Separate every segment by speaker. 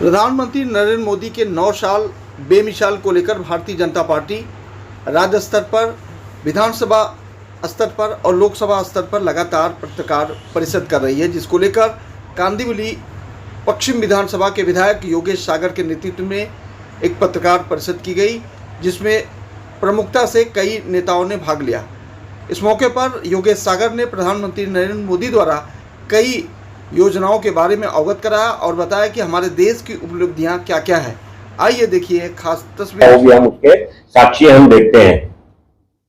Speaker 1: प्रधानमंत्री नरेंद्र मोदी के 9 साल बेमिसाल को लेकर भारतीय जनता पार्टी राज्य स्तर पर, विधानसभा स्तर पर और लोकसभा स्तर पर लगातार पत्रकार परिषद कर रही है, जिसको लेकर कांदिवली पश्चिम विधानसभा के विधायक योगेश सागर के नेतृत्व में एक पत्रकार परिषद की गई, जिसमें प्रमुखता से कई नेताओं ने भाग लिया। इस मौके पर योगेश सागर ने प्रधानमंत्री नरेंद्र मोदी द्वारा कई योजनाओं के बारे में अवगत कराया और बताया कि हमारे देश की उपलब्धियां क्या क्या है। आइए देखिए खास तस्वीर।
Speaker 2: हम उसके साक्षी हम देखते हैं।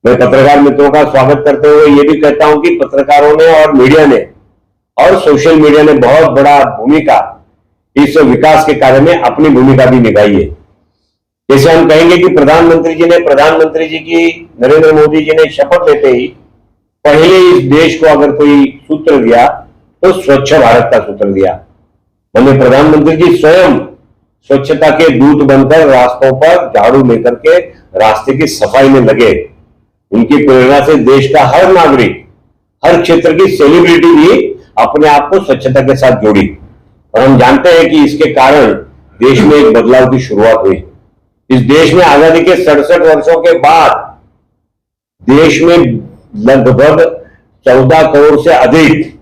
Speaker 2: मैं पत्रकार मित्रों का स्वागत करते हुए ये भी कहता हूं कि पत्रकारों ने और मीडिया ने और सोशल मीडिया ने बहुत बड़ा भूमिका इस विकास के कार्य में अपनी भूमिका भी निभाई है। जैसे हम कहेंगे कि प्रधानमंत्री जी की नरेंद्र मोदी जी ने शपथ लेते ही पहले इस देश को अगर कोई सूत्र दिया तो स्वच्छ भारत का सूत्र दिया। मैंने प्रधानमंत्री जी स्वयं स्वच्छता के दूत बनकर रास्तों पर झाड़ू लेकर के रास्ते की सफाई में लगे। उनकी प्रेरणा से देश का हर नागरिक, हर क्षेत्र की सेलिब्रिटी भी अपने आप को स्वच्छता के साथ जोड़ी और हम जानते हैं कि इसके कारण देश में एक बदलाव की शुरुआत हुई। इस देश में आजादी के 67 वर्षों के बाद देश में लगभग 14 करोड़ से अधिक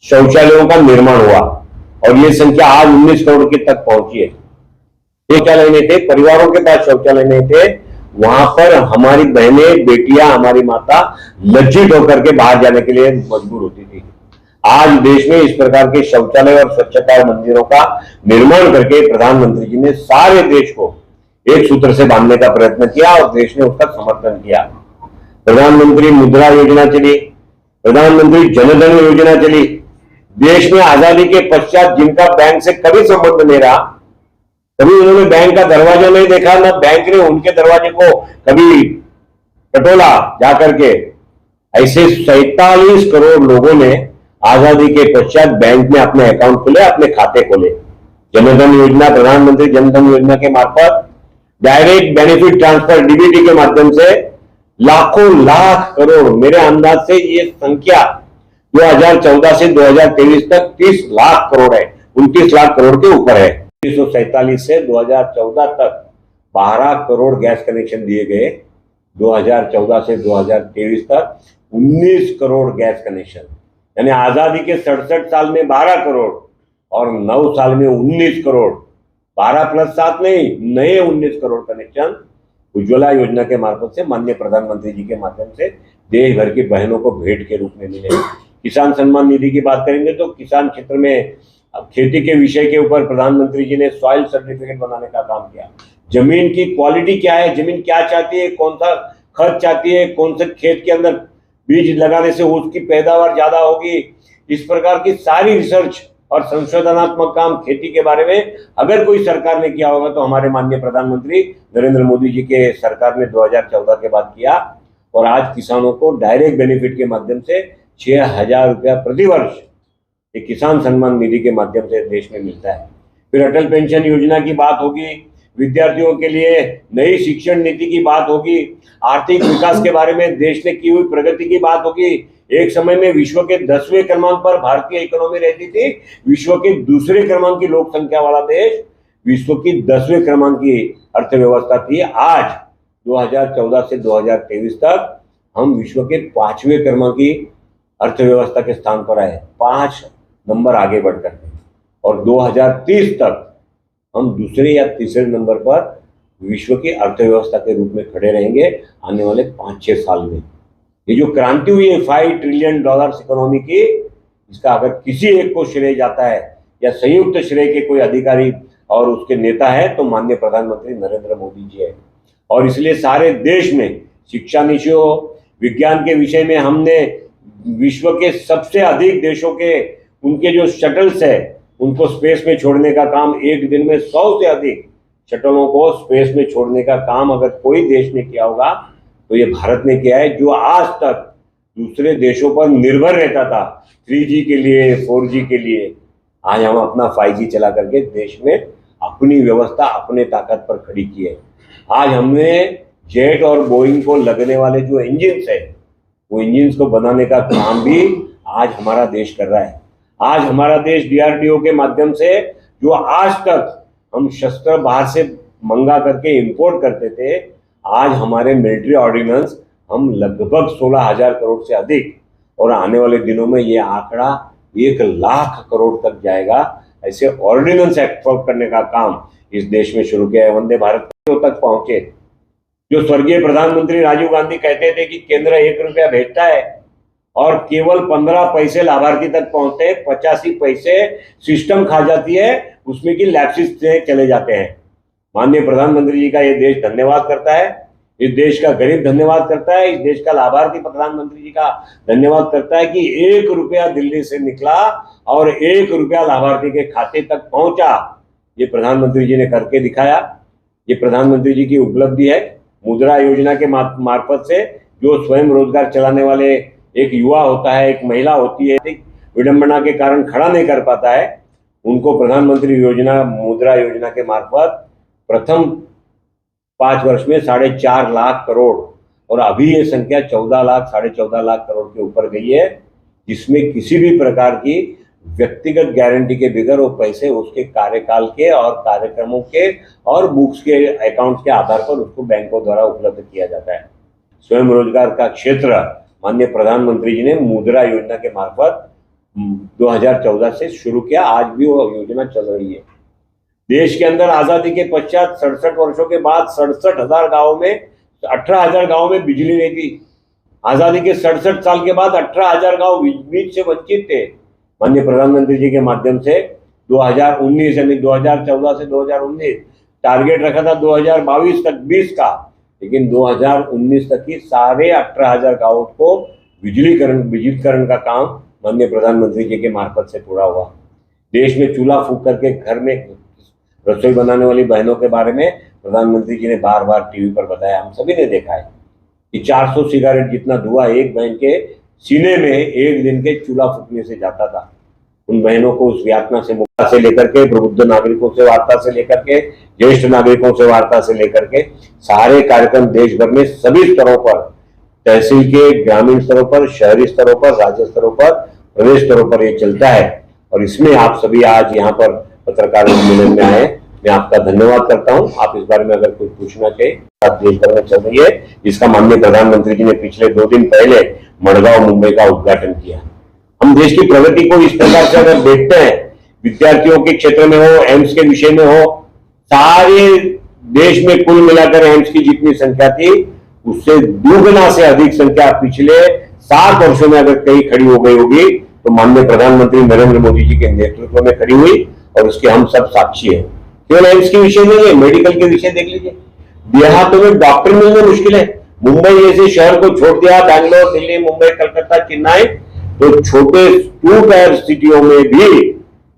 Speaker 2: शौचालयों का निर्माण हुआ और ये संख्या आज 19 करोड़ की तक पहुंची है। शौचालय नहीं थे, परिवारों के पास शौचालय नहीं थे, वहां पर हमारी बहनें, बेटियां, हमारी माता लज्जित होकर के बाहर जाने के लिए मजबूर होती थी। आज देश में इस प्रकार के शौचालय और स्वच्छता मंदिरों का निर्माण करके प्रधानमंत्री जी ने सारे देश को एक सूत्र से बांधने का प्रयत्न किया और देश ने उसका समर्थन किया। प्रधानमंत्री मुद्रा योजना चली, प्रधानमंत्री जनधन योजना चली। देश में आजादी के पश्चात जिनका बैंक से कभी संबंध नहीं रहा, कभी उन्होंने बैंक का दरवाजा नहीं देखा, ना बैंक ने उनके दरवाजे को कभी टटोला जाकर के, ऐसे 47 करोड़ लोगों ने आजादी के पश्चात बैंक में अपने अकाउंट खोले, अपने खाते खोले। जनधन योजना, प्रधानमंत्री जनधन योजना के मार्फत डायरेक्ट बेनिफिट ट्रांसफर डीबीटी के माध्यम से लाखों लाख करोड़, मेरे अंदाज से ये संख्या 2014 से 2023 तक 30 लाख करोड़ है, 29 लाख करोड़ के ऊपर है। 1947 से 2014 तक 12 करोड़ गैस कनेक्शन दिए गए, 2014 से 2023 तक 19 करोड़ गैस कनेक्शन, यानी आजादी के 67 साल में 12 करोड़ और 9 साल में 19 करोड़, 12 + 7 नहीं, नए 19 करोड़ कनेक्शन उज्ज्वला योजना के मार्फत से माननीय प्रधानमंत्री जी के माध्यम से देश भर की बहनों को भेंट के रूप में मिले। किसान सम्मान निधि की बात करेंगे तो किसान क्षेत्र में अब खेती के विषय के ऊपर प्रधानमंत्री जी ने सॉइल सर्टिफिकेट बनाने का काम किया। जमीन की क्वालिटी क्या है, जमीन क्या चाहती है, कौन सा खत चाहती है, कौन से खेत के अंदर बीज लगाने से उसकी पैदावार ज्यादा होगी, इस प्रकार की सारी रिसर्च और संशोधनात्मक काम खेती के बारे में अगर कोई सरकार ने किया होगा तो हमारे माननीय प्रधानमंत्री नरेंद्र मोदी जी के सरकार ने 2014 के बाद किया और आज किसानों को डायरेक्ट बेनिफिट के माध्यम से 6,000 रुपया प्रति वर्ष एक किसान सम्मान निधि के माध्यम से देश में मिलता है। फिर अटल पेंशन योजना की बात होगी, विद्यार्थियों के लिए नई शिक्षण नीति की बात होगी, आर्थिक विकास के बारे में देश ने की हुई प्रगति की बात होगी। एक समय में विश्व के 10वें क्रमांक पर भारतीय इकोनॉमी रहती थी, विश्व के दूसरे क्रमांक की लोक संख्या वाला देश, विश्व की 10वें क्रमांक की अर्थव्यवस्था थी। आज 2014 से 2023 तक हम विश्व के 5वें क्रमांक की अर्थव्यवस्था के स्थान पर आए, 5 नंबर आगे बढ़ करके, और 2030 तक हम दूसरे या तीसरे नंबर पर विश्व की अर्थव्यवस्था के रूप में खड़े रहेंगे आने वाले 5-6 साल में। ये जो क्रांति हुई है $5 ट्रिलियन इकोनॉमी की, इसका अगर किसी एक को श्रेय जाता है या संयुक्त श्रेय के कोई अधिकारी और उसके नेता है तो माननीय प्रधानमंत्री नरेंद्र मोदी जी है। और इसलिए सारे देश में शिक्षा नीतियों, विज्ञान के विषय में हमने विश्व के सबसे अधिक देशों के उनके जो शटल्स है उनको स्पेस में छोड़ने का काम, एक दिन में 100 से अधिक शटलों को स्पेस में छोड़ने का काम अगर कोई देश ने किया होगा तो ये भारत ने किया है, जो आज तक दूसरे देशों पर निर्भर रहता था 3G के लिए, 4G के लिए। आज हम अपना 5G चला करके देश में अपनी व्यवस्था अपने ताकत पर खड़ी की है। आज हमने जेट और बोइंग को लगने वाले जो इंजिन है वो इंजिन को बनाने का काम भी आज हमारा देश कर रहा है। आज हमारा देश DRDO के माध्यम से जो आज तक हम शस्त्र बाहर से मंगा करके इंपोर्ट करते थे, आज हमारे मिलिट्री ऑर्डिनेंस हम लगभग 16,000 करोड़ से अधिक, और आने वाले दिनों में ये आंकड़ा 1,00,000 करोड़ तक जाएगा। ऐसे ऑर्डिनेंस एक्सपोर्ट करने का काम इस देश में शुरू किया है। वंदे भारत तक पहुंचे। जो स्वर्गीय प्रधानमंत्री राजीव गांधी कहते थे कि केंद्र 1 रुपया भेजता है और केवल 15 पैसे लाभार्थी तक पहुंचते हैं, 85 पैसे सिस्टम खा जाती है, उसमें की लैप्सिस से चले जाते हैं। माननीय प्रधानमंत्री जी का ये देश धन्यवाद करता है, इस देश का गरीब धन्यवाद करता है, इस देश का लाभार्थी प्रधानमंत्री जी का धन्यवाद करता है कि 1 रुपया दिल्ली से निकला और 1 रुपया लाभार्थी के खाते तक पहुंचा। ये प्रधानमंत्री जी ने करके दिखाया। ये प्रधानमंत्री जी की उपलब्धि है। मुद्रा योजना के मार्फत से जो स्वयं रोजगार चलाने वाले एक युवा होता है, एक महिला होती है, विडंबना के कारण खड़ा नहीं कर पाता है, उनको प्रधानमंत्री योजना मुद्रा योजना के मार्फत प्रथम 5 वर्ष में 4.5 लाख करोड़, और अभी ये संख्या 14 लाख 14.5 लाख करोड़ के ऊपर गई है, जिसमें किसी भी प्रकार की व्यक्तिगत गारंटी के बगैर वो पैसे उसके कार्यकाल के और कार्यक्रमों के और बुक्स के अकाउंट्स के आधार पर उसको बैंकों द्वारा उपलब्ध किया जाता है। स्वयं रोजगार का क्षेत्र माननीय प्रधानमंत्री जी ने मुद्रा योजना के मार्फत 2014 से शुरू किया। आज भी वो योजना चल रही है। देश के अंदर आजादी के पश्चात 67 वर्षों के बाद 67,000 गाँवों में 18,000 गाँवों में बिजली नहीं थी। आजादी के 67 साल के बाद 18,000 गाँव बिजली से वंचित थे। माननीय प्रधानमंत्री जी के माध्यम से 2019 यानी 2014 से 2019 टारगेट रखा था 2022 तक 20 का, लेकिन 2019 तक ही सारे 18,000 गाँवों को विद्युतीकरण का काम माननीय प्रधानमंत्री जी के मार्फत से पूरा हुआ। देश में चूल्हा फूंक करके घर में रसोई बनाने वाली बहनों के बारे में प्रधानमंत्री जी ने बार बार टीवी पर बताया। हम सभी ने देखा है कि 400 सिगारेट जितना धुआं एक बहन के सीने में एक दिन के चूल्हा फूकने से जाता था। उन बहनों को उस यातना से मुक्ता से लेकर के प्रबुद्ध नागरिकों से वार्ता से लेकर के ज्येष्ठ नागरिकों से वार्ता से लेकर के सारे कार्यक्रम देश भर में सभी स्तरों पर, तहसील के, ग्रामीण स्तरों पर, शहरी स्तरों पर, राज्य स्तरों पर, प्रदेश स्तरों पर ये चलता है। और इसमें आप सभी आज यहाँ पर पत्रकार सम्मेलन में आए, मैं आपका धन्यवाद करता हूँ। आप इस बारे में अगर कुछ पूछना चाहिए, देश भर में चल रही है, जिसका माननीय प्रधानमंत्री जी ने पिछले 2 दिन पहले मडगांव मुंबई का उद्घाटन किया। हम देश की प्रगति को इस प्रकार से अगर देखते हैं, विद्यार्थियों के क्षेत्र में हो, एम्स के विषय में हो, सारे देश में कुल मिलाकर एम्स की जितनी संख्या थी उससे दुगना से अधिक संख्या पिछले 7 वर्षों में अगर कहीं खड़ी हो गई होगी तो माननीय प्रधानमंत्री नरेंद्र मोदी जी के नेतृत्व में खड़ी हुई, और उसके हम सब साक्षी हैं। केवल एम्स के विषय नहीं है, मेडिकल के विषय देख लीजिए। देहातों में डॉक्टर मिलना मुश्किल है। मुंबई जैसे शहर को छोड़ दिया, बैंगलोर, दिल्ली, मुंबई, कलकत्ता, चेन्नई, तो छोटे 2 टायर सिटियों में भी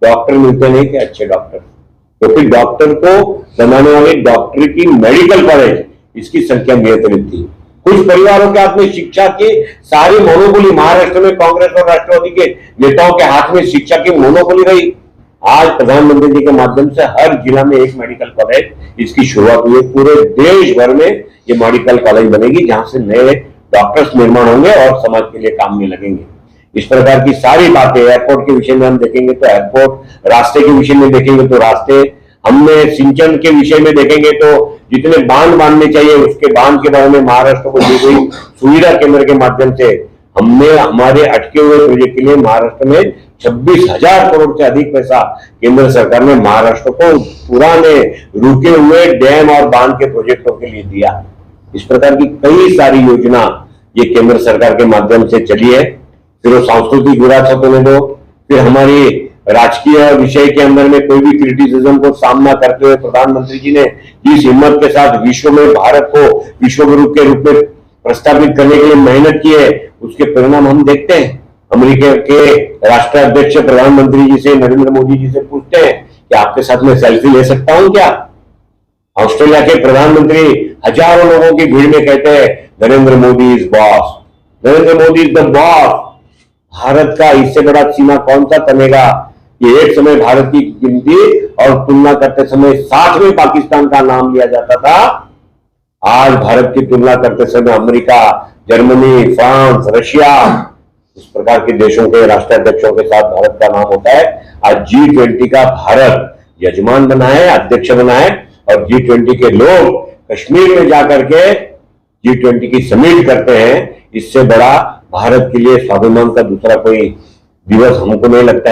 Speaker 2: डॉक्टर मिलते नहीं थे, अच्छे डॉक्टर, क्योंकि डॉक्टर को बनाने वाले डॉक्टर की मेडिकल कॉलेज इसकी संख्या नियंत्रित थी। कुछ परिवारों के हाथ में शिक्षा की सारी मोनोपोली, महाराष्ट्र में कांग्रेस और राष्ट्रवादी के नेताओं के हाथ में शिक्षा की मोनोपोली रही। आज प्रधानमंत्री जी के माध्यम से हर जिला में एक मेडिकल कॉलेज इसकी शुरुआत हुई। पूरे देश भर में ये मेडिकल कॉलेज बनेगी, जहां से नए डॉक्टर्स निर्माण होंगे और समाज के लिए काम में लगेंगे। इस प्रकार की सारी बातें, एयरपोर्ट के विषय में हम देखेंगे तो एयरपोर्ट, रास्ते के विषय में देखेंगे तो रास्ते, हमने सिंचन के विषय में देखेंगे तो जितने बांध बांधने चाहिए उसके बांध के बारे में महाराष्ट्र को दी गई सुविधा केंद्र के माध्यम से हमने हमारे अटके हुए प्रोजेक्ट के लिए महाराष्ट्र में 26,000 करोड़ से अधिक पैसा केंद्र सरकार ने महाराष्ट्र को पुराने रुके हुए डैम और बांध के प्रोजेक्टों के लिए दिया। इस प्रकार की कई सारी योजना ये केंद्र सरकार के माध्यम से चली है। फिर वो सांस्कृतिक विरासत होने दो, फिर हमारी राजकीय विषय के अंदर में कोई भी क्रिटिसिज्म को सामना करते हुए प्रधानमंत्री जी ने जिस हिम्मत के साथ विश्व में भारत को विश्व गुरु के रूप में प्रस्तावित करने के लिए मेहनत की है, उसके परिणाम हम देखते हैं। अमेरिका के राष्ट्राध्यक्ष प्रधानमंत्री जी से, नरेंद्र मोदी जी से पूछते हैं कि आपके साथ में सेल्फी ले सकता हूं क्या? ऑस्ट्रेलिया के प्रधानमंत्री हजारों लोगों की भीड़ में कहते हैं Narendra Modi is boss, Narendra Modi is the boss. Bharat का इससे बड़ा सीमा कौन सा तनेगा? ये एक समय भारत की गिनती और तुलना करते समय साथ में पाकिस्तान का नाम लिया जाता था। आज भारत की तुलना करते समय अमेरिका, जर्मनी, फ्रांस, रशिया, इस प्रकार के देशों के राष्ट्राध्यक्षों के साथ भारत का नाम होता है। आज G20 का भारत यजमान बना है, अध्यक्ष बना है, और G20 के लोग कश्मीर में जाकर के G20 की समिट करते हैं। इससे बड़ा भारत के लिए स्वाभिमान का दूसरा कोई दिवस हमको नहीं लगता है।